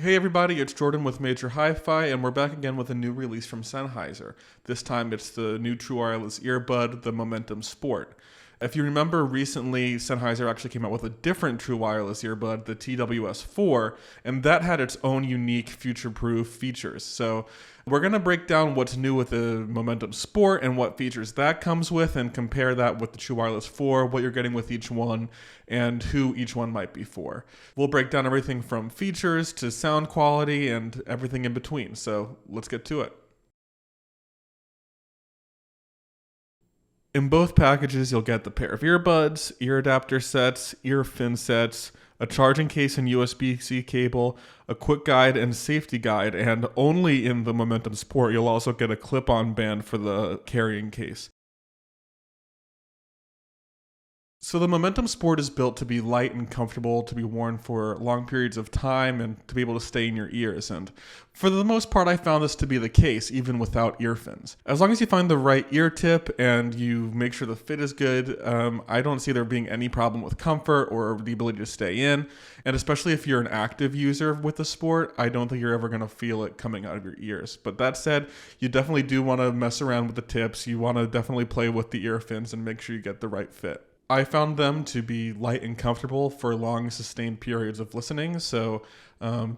Hey everybody, it's Jordan with Major Hi-Fi, and we're back again with a new release from Sennheiser. This time it's the new true wireless earbud, the Momentum Sport. If you remember, recently Sennheiser actually came out with a different true wireless earbud, the TWS 4, and that had its own unique future-proof features. So we're going to break down what's new with the Momentum Sport and what features that comes with, and compare that with the true wireless 4, what you're getting with each one, and who each one might be for. We'll break down everything from features to sound quality and everything in between. So let's get to it. In both packages, you'll get the pair of earbuds, ear adapter sets, ear fin sets, a charging case and USB-C cable, a quick guide and safety guide, and only in the Momentum Sport, you'll also get a clip-on band for the carrying case. So the Momentum Sport is built to be light and comfortable, to be worn for long periods of time, and to be able to stay in your ears. And for the most part, I found this to be the case, even without ear fins. As long as you find the right ear tip and you make sure the fit is good, I don't see there being any problem with comfort or the ability to stay in. And especially if you're an active user with the Sport, I don't think you're ever going to feel it coming out of your ears. But that said, you definitely do want to mess around with the tips. You want to definitely play with the ear fins and make sure you get the right fit. I found them to be light and comfortable for long, sustained periods of listening, so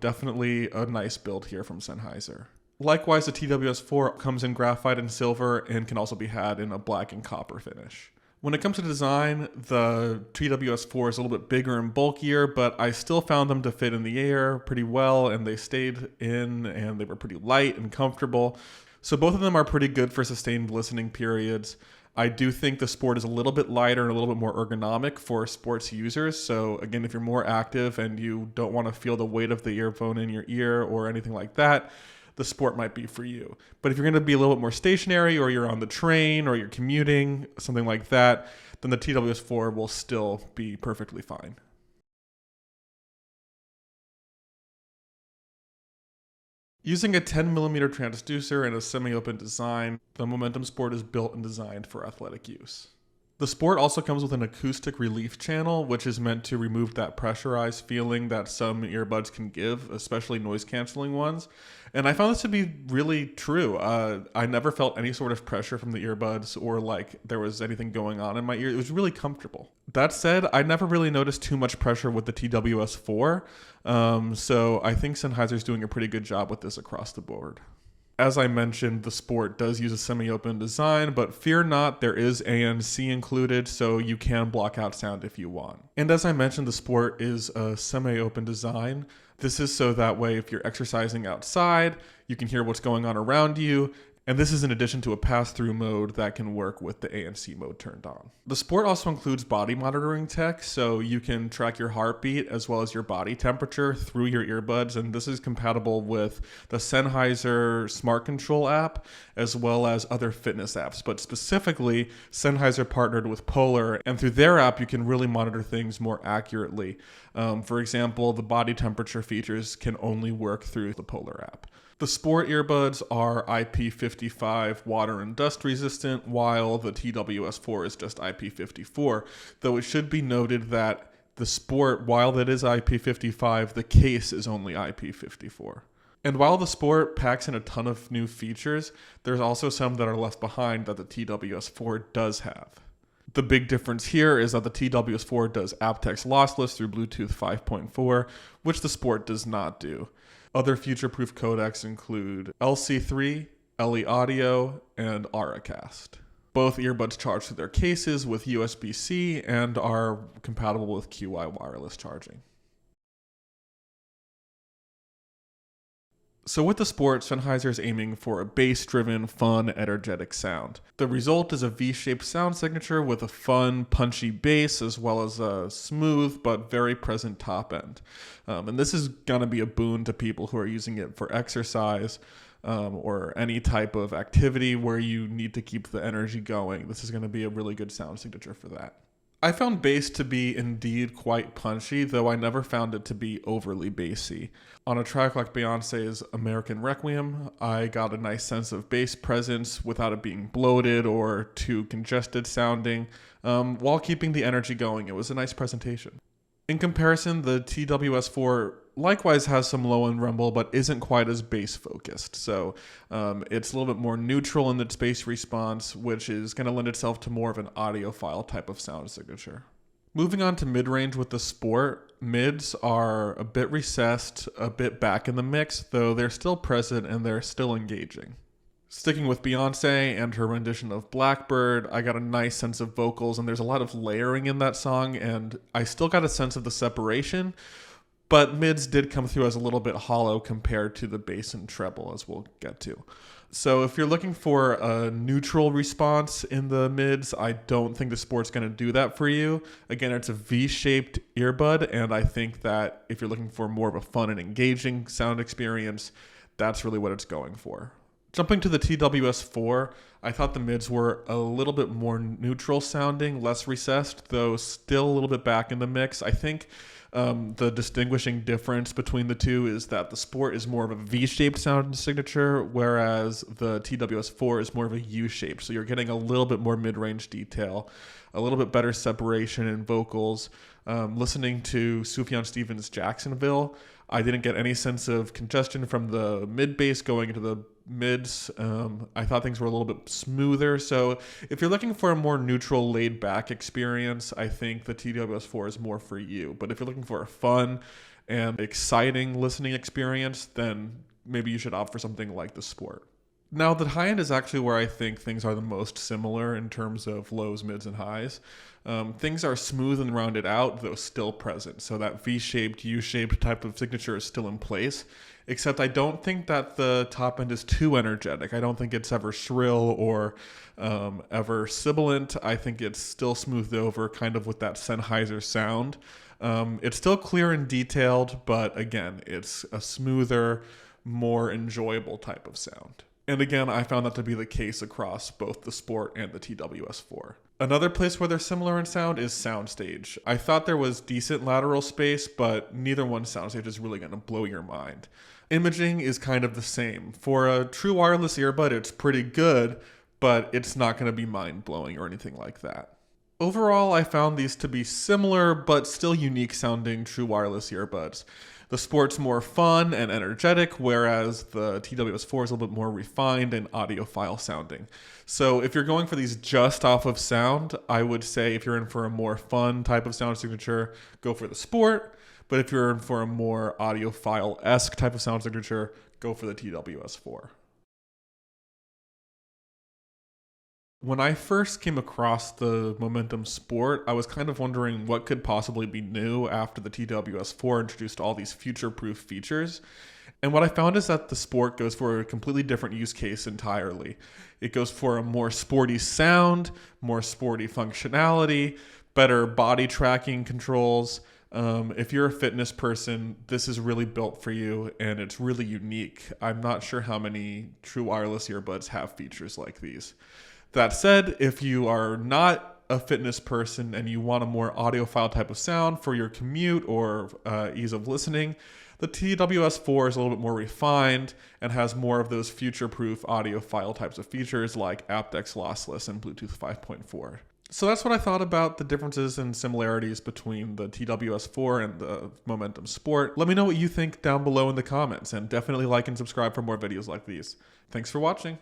definitely a nice build here from Sennheiser. Likewise, the TWS 4 comes in graphite and silver and can also be had in a black and copper finish. When it comes to design, the TWS 4 is a little bit bigger and bulkier, but I still found them to fit in the air pretty well, and they stayed in, and they were pretty light and comfortable. So both of them are pretty good for sustained listening periods. I do think the Sport is a little bit lighter and a little bit more ergonomic for sports users. So again, if you're more active and you don't want to feel the weight of the earphone in your ear or anything like that, the Sport might be for you. But if you're going to be a little bit more stationary, or you're on the train, or you're commuting, something like that, then the TWS 4 will still be perfectly fine. Using a 10mm transducer and a semi-open design, the Momentum Sport is built and designed for athletic use. The Sport also comes with an acoustic relief channel, which is meant to remove that pressurized feeling that some earbuds can give, especially noise-canceling ones. And I found this to be really true. I never felt any sort of pressure from the earbuds or like there was anything going on in my ear. It was really comfortable. That said, I never really noticed too much pressure with the TWS 4, so I think Sennheiser's doing a pretty good job with this across the board. As I mentioned, the Sport does use a semi-open design, but fear not, there is ANC included, so you can block out sound if you want. And as I mentioned, the Sport is a semi-open design. This is so that way if you're exercising outside, you can hear what's going on around you. And this is in addition to a pass-through mode that can work with the ANC mode turned on. The Sport also includes body monitoring tech, so you can track your heartbeat as well as your body temperature through your earbuds, and this is compatible with the Sennheiser Smart Control app as well as other fitness apps. But specifically, Sennheiser partnered with Polar, and through their app, you can really monitor things more accurately. For example, the body temperature features can only work through the Polar app. The Sport earbuds are IP55 water and dust resistant, while the TWS 4 is just IP54, though it should be noted that the Sport, while it is IP55, the case is only IP54. And while the Sport packs in a ton of new features, there's also some that are left behind that the TWS 4 does have. The big difference here is that the TWS 4 does aptX lossless through Bluetooth 5.4, which the Sport does not do. Other future-proof codecs include LC3, LE Audio, and Auracast. Both earbuds charge through their cases with USB-C and are compatible with QI wireless charging. So with the Sport, Sennheiser is aiming for a bass-driven, fun, energetic sound. The result is a V-shaped sound signature with a fun, punchy bass as well as a smooth but very present top end. And this is going to be a boon to people who are using it for exercise or any type of activity where you need to keep the energy going. This is going to be a really good sound signature for that. I found bass to be indeed quite punchy, though I never found it to be overly bassy. On a track like Beyonce's American Requiem, I got a nice sense of bass presence without it being bloated or too congested sounding, while keeping the energy going. It was a nice presentation. In comparison, the TWS4 likewise has some low-end rumble, but isn't quite as bass-focused. So it's a little bit more neutral in its bass response, which is going to lend itself to more of an audiophile type of sound signature. Moving on to mid-range with the Sport, mids are a bit recessed, a bit back in the mix, though they're still present and they're still engaging. Sticking with Beyonce and her rendition of Blackbird, I got a nice sense of vocals, and there's a lot of layering in that song, and I still got a sense of the separation, but mids did come through as a little bit hollow compared to the bass and treble, as we'll get to. So if you're looking for a neutral response in the mids, I don't think the Sport's going to do that for you. Again, it's a V-shaped earbud, and I think that if you're looking for more of a fun and engaging sound experience, that's really what it's going for. Jumping to the TWS4, I thought the mids were a little bit more neutral sounding, less recessed, though still a little bit back in the mix. I think the distinguishing difference between the two is that the Sport is more of a V-shaped sound signature, whereas the TWS4 is more of a U-shaped. So you're getting a little bit more mid-range detail, a little bit better separation in vocals. Listening to Sufjan Stevens' Jacksonville, I didn't get any sense of congestion from the mid bass going into the mids. I thought things were a little bit smoother. So if you're looking for a more neutral, laid back experience, I think the TWS4 is more for you. But if you're looking for a fun and exciting listening experience, then maybe you should opt for something like the Sport. Now, the high end is actually where I think things are the most similar in terms of lows, mids, and highs. Things are smooth and rounded out, though still present. So that V-shaped, U-shaped type of signature is still in place, except I don't think that the top end is too energetic. I don't think it's ever shrill or ever sibilant. I think it's still smoothed over kind of with that Sennheiser sound. It's still clear and detailed, but again, it's a smoother, more enjoyable type of sound. And again, I found that to be the case across both the Sport and the TWS4. Another place where they're similar in sound is soundstage. I thought there was decent lateral space, but neither one soundstage is really going to blow your mind. Imaging is kind of the same. For a true wireless earbud, it's pretty good, but it's not going to be mind-blowing or anything like that. Overall, I found these to be similar, but still unique sounding true wireless earbuds. The Sport's more fun and energetic, whereas the TWS4 is a little bit more refined and audiophile sounding. So if you're going for these just off of sound, I would say if you're in for a more fun type of sound signature, go for the Sport. But if you're in for a more audiophile-esque type of sound signature, go for the TWS4. When I first came across the Momentum Sport, I was kind of wondering what could possibly be new after the TWS4 introduced all these future-proof features. And what I found is that the Sport goes for a completely different use case entirely. It goes for a more sporty sound, more sporty functionality, better body tracking controls. If you're a fitness person, this is really built for you, and it's really unique. I'm not sure how many true wireless earbuds have features like these. That said, if you are not a fitness person and you want a more audiophile type of sound for your commute or ease of listening, the TWS4 is a little bit more refined and has more of those future-proof audiophile types of features like aptX lossless and Bluetooth 5.4. So that's what I thought about the differences and similarities between the TWS4 and the Momentum Sport. Let me know what you think down below in the comments, and definitely like and subscribe for more videos like these. Thanks for watching.